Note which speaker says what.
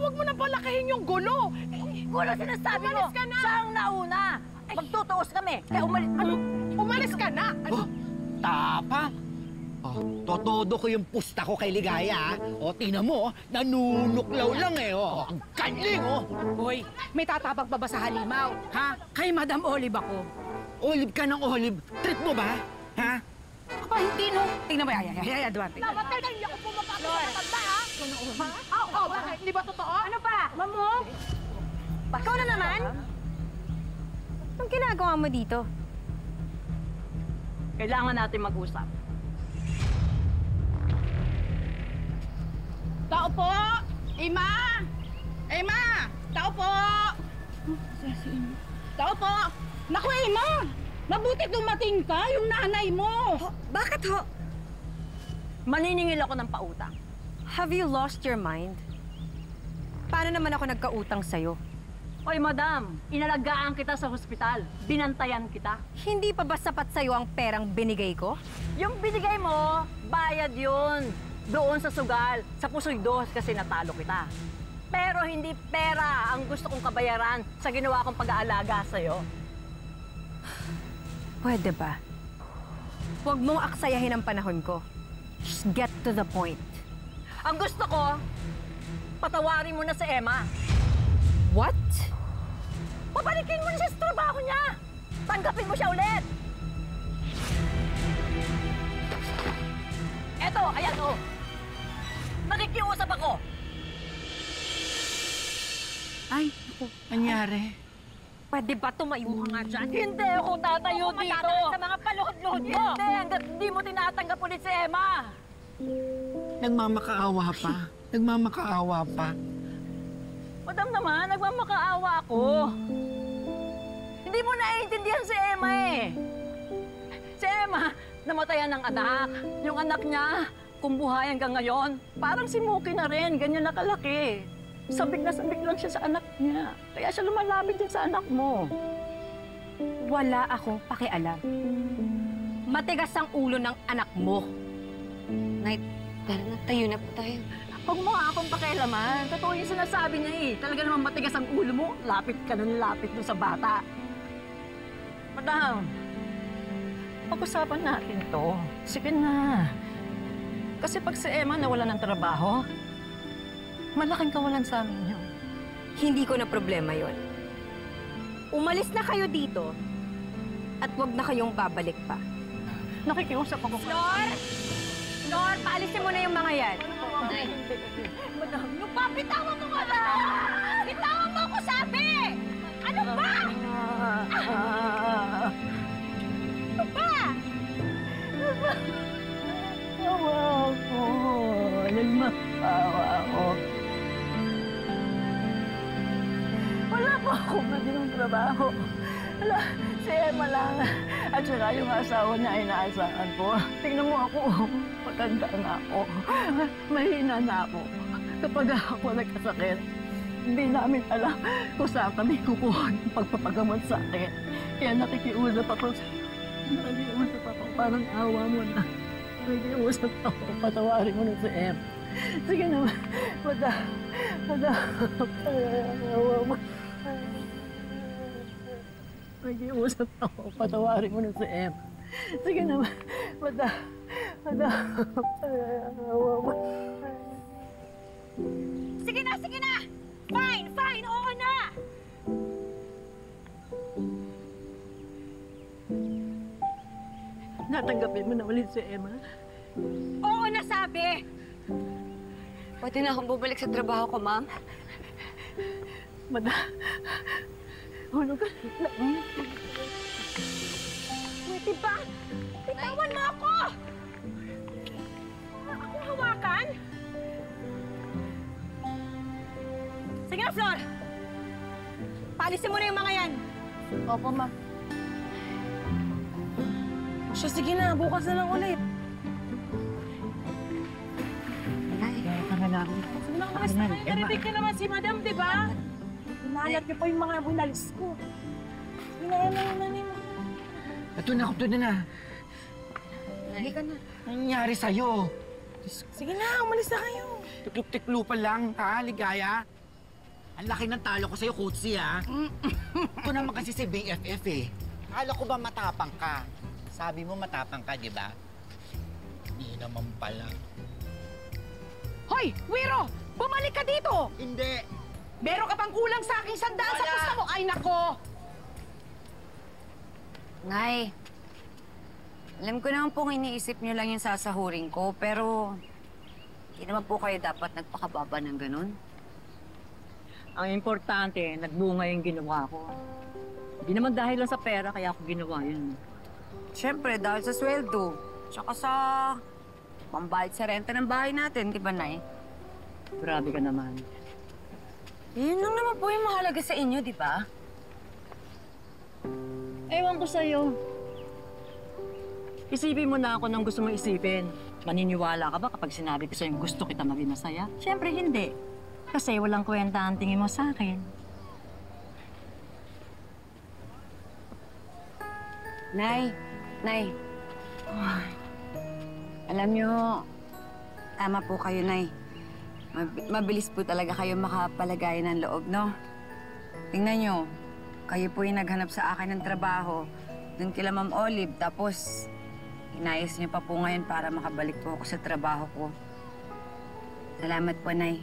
Speaker 1: huwag mo na palakihin yung gulo.
Speaker 2: Gulo sinasabi mo!
Speaker 1: Umalis ka na!
Speaker 2: Siya ang nauna! Magtutuos kami! Kaya umalis...
Speaker 1: Ano? Umalis ka na! Ano?
Speaker 3: Tapang! Totodo ko yung pusta ko kay Ligaya. Tingnan mo, nanunuklaw lang Ang galing,
Speaker 1: Hoy, may tatapag pa ba sa halimaw? Ha? Kay Madam Olive ako.
Speaker 3: Olive ka ng olive. Trip mo ba? Ha?
Speaker 1: Aba, hindi no. Tingnan mo, Duarte.
Speaker 2: Namatay na hindi ako pumapasok sa matanda, ha?
Speaker 1: Oo, bakit? Hindi ba totoo?
Speaker 2: Ano pa? Mamo?
Speaker 4: Ikaw na naman? Anong ginagawa mo dito?
Speaker 2: Kailangan natin mag-usap.
Speaker 1: Tao po! Ima! Ima! Tao po! Tao po! Naku, Ima! Mabuti dumating ka, yung nanay mo!
Speaker 4: Bakit ho?
Speaker 2: Maniningil ako ng pautang.
Speaker 4: Have you lost your mind? Paano naman ako nagkautang sa'yo?
Speaker 2: Hoy, madam, inalagaan kita sa hospital. Binantayan kita.
Speaker 4: Hindi pa ba sapat sa'yo ang perang binigay ko?
Speaker 2: Yung binigay mo, bayad yun. Doon sa sugal, sa Pusoy Dos kasi natalo kita. Pero hindi pera ang gusto kong kabayaran sa ginawa kong pag-aalaga sa'yo.
Speaker 4: Pwede ba? Huwag mong aksayahin ang panahon ko. Just get to the point.
Speaker 2: Ang gusto ko, patawarin mo na si Emma.
Speaker 4: What?
Speaker 2: Pabalikin mo na siya sa trabaho niya. Tanggapin mo siya ulit. Eto, ayan o. Nakikiusap ako.
Speaker 3: Ay, nangyari?
Speaker 4: Pwede ba tumayo ka nga dyan?
Speaker 2: Hindi ako tatayo dito.
Speaker 4: Sa mga paluhod-luhod mo!
Speaker 2: Hindi, hanggat hindi mo tinatanggap ulit si Emma.
Speaker 3: Nagmamakaawa pa. Nagmamakaawa pa.
Speaker 2: Madam naman, nagmamakaawa ako. Hindi mo naiintindihan si Emma eh. Si Emma, namatayan ng anak. Yung anak niya, kumbuhay hanggang ngayon. Parang si Muki na rin, ganyan na kalaki. Sabik na sabik lang siya sa anak niya. Kaya siya lumalapit din sa anak mo.
Speaker 4: Wala akong pakialam. Matigas ang ulo ng anak mo.
Speaker 5: Nay, tara na, tayo na po tayo.
Speaker 2: Huwag mo nga akong pakialaman. Totoo yung sinasabi niya eh. Talaga naman matigas ang ulo mo. Lapit ka ng lapit dun sa bata. Madam, pag-usapan natin to. Sige na. Kasi pag si Emma nawala ng trabaho, malaking kawalan sa amin yun.
Speaker 4: Hindi ko na problema yon. Umalis na kayo dito at wag na kayong babalik pa.
Speaker 2: Nakikiusap ako.
Speaker 4: Flor! Flor, paalisin mo na yung mga yan.
Speaker 2: Madam, yung pa, bitawan mo nga na! Bitawan mo ako, sabi! Ano ba? Ano ba? Awa ako. Nagmakawa ako. Wala pa akong magandang trabaho. Wala, si Emma lang. At saka yung asawa niya ay inaasahan ko. Tingnan mo ako, matanda na ako. Mahina na ako. Kapag ako nagkasakit, hindi namin alam kung saan kami kukuha ng pagpapagamot sa akin. Kaya nakikiusap ako sa'yo. Nakikiusap ako, parang awa mo na. Nakikiusap ako, patawarin mo na si Emma. Sige naman, awa mo. Nakikiusap ako, patawarin mo na si Emma. Sige naman, awa mo.
Speaker 4: Sige na, sige na! Fine, fine, oo na!
Speaker 2: Natanggapin mo na ulit si Emma?
Speaker 4: Oo na sabi!
Speaker 5: Pwede na akong bumalik sa trabaho ko, ma'am.
Speaker 2: Hulog ka lang.
Speaker 4: Pwede ba? Bitawan mo ako! Akong hawakan? Sige na, Flor! Paalisin mo na yung mga yan.
Speaker 1: Opo, ma'am. Siya, sige na. Bukas na lang ulit. Sige na, umalis na kayo. Narinig ka naman si Madam, di ba? Hinahanap niyo pa yung mga bunalis ko. Sige na, yan lang nanay mo.
Speaker 3: Ito na.
Speaker 5: Hindi ka na.
Speaker 3: Anong nangyari sa'yo?
Speaker 1: Sige na, umalis na kayo.
Speaker 3: Tiklop-tiklo pa lang, ha, Ligaya? Ang laki ng talo ko sa'yo, Kutsi, ha? Ito naman kasi si BFF, eh. Akala ko ba matapang ka? Sabi mo matapang ka, di ba? Hindi naman pala.
Speaker 1: Hoy, Wiro! Bumalik ka dito!
Speaker 3: Hindi!
Speaker 1: Meron ka pang kulang sa aking sandaan sa
Speaker 3: Wala.
Speaker 1: pusta mo! Ay, nako!
Speaker 5: Nay, alam ko naman pong iniisip niyo lang yung sasahurin ko, pero hindi naman po kayo dapat nagpakababa ng ganun.
Speaker 2: Ang importante, nagbunga yung ginawa ko. Hindi naman dahil lang sa pera, kaya ako ginawa yun.
Speaker 5: Siyempre, dahil sa sweldo, tsaka sa pambayad sa renta ng bahay natin, di ba, Nay?
Speaker 2: Grabe ka naman.
Speaker 5: Yun lang naman po yung mahalaga sa inyo, di ba?
Speaker 2: Ewan ko sa'yo. Isipin mo na ako ng gusto mo isipin. Maniniwala ka ba kapag sinabi ko sa'yo gusto kita maging masaya? Siyempre hindi. Kasi walang kwenta ang tingin mo sa akin.
Speaker 5: Nay, alam niyo, tama po kayo, Nay. Mabilis po talaga kayo makapalagay ng loob, no? Tingnan niyo, kayo po yung naghanap sa akin ng trabaho dun kila Ma'am Olive, tapos inayos niyo pa po ngayon para makabalik po ako sa trabaho ko. Salamat po, Nay.